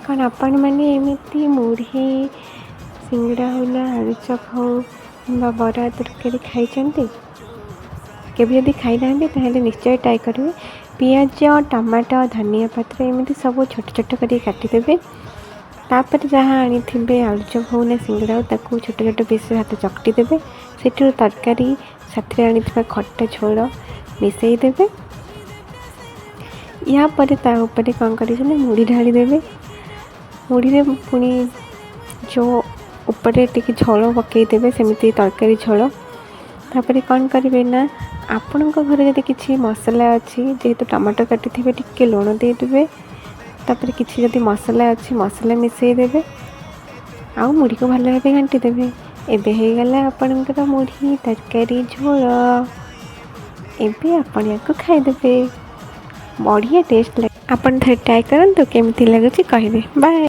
କ'ଣ ଆପଣମାନେ ଏମିତି ମୁଢ଼ି ସିଙ୍ଗଡ଼ା ହେଲା ଆଳୁଚପ ହଉ କିମ୍ବା ବରା ତରକାରୀ ଖାଇଛନ୍ତି? କେବେ ଯଦି ଖାଇନାହାନ୍ତି ତାହେଲେ ନିଶ୍ଚୟ ଟ୍ରାଏ କରିବେ। ପିଆଜ, ଟମାଟୋ, ଧନିଆ ପତ୍ର ଏମିତି ସବୁ ଛୋଟ ଛୋଟ କରି କାଟିଦେବେ। ତାପରେ ଯାହା ଆଣିଥିବେ ଆଳୁଚପ ହଉ ନା ସିଙ୍ଗଡ଼ା ହଉ ତାକୁ ଛୋଟ ଛୋଟ ପିସ୍ ହାତ ଚକଟି ଦେବେ। ସେଥିରୁ ତରକାରୀ ସାଥିରେ ଆଣିଥିବା ଖଟା ଝୋଳ ମିଶାଇ ଦେବେ। ୟା ପରେ ତା ଉପରେ କ'ଣ କରିବେ ନା ମୁଢ଼ି ଢାଳି ଦେବେ। ମୁଢ଼ିରେ ପୁଣି ଯେଉଁ ଉପରେ ଟିକେ ଝୋଳ ପକାଇଦେବେ, ସେମିତି ତରକାରୀ ଝୋଳ। ତାପରେ କ'ଣ କରିବେ ନା ଆପଣଙ୍କ ଘରେ ଯଦି କିଛି ମସଲା ଅଛି, ଯେହେତୁ ଟମାଟୋ କାଟିଥିବେ ଟିକେ ଲୁଣ ଦେଇଦେବେ। ତାପରେ କିଛି ଯଦି ମସଲା ଅଛି ମସଲା ମିଶାଇ ଦେବେ, ଆଉ ମୁଢ଼ିକୁ ଭଲ ଭାବେ ଘାଣ୍ଟି ଦେବେ। ଏବେ ହେଇଗଲା ଆପଣଙ୍କର ମୁଢ଼ି ତରକାରୀ ଝୋଳ। ଏବେ ଆପଣ ୟାକୁ ଖାଇଦେବେ, ବଢ଼ିଆ ଟେଷ୍ଟ ଲାଗେ। ଆପଣ ଥରେ ଟ୍ରାଏ କରନ୍ତୁ, କେମିତି ଲାଗୁଛି କହିବେ। ବାଏ।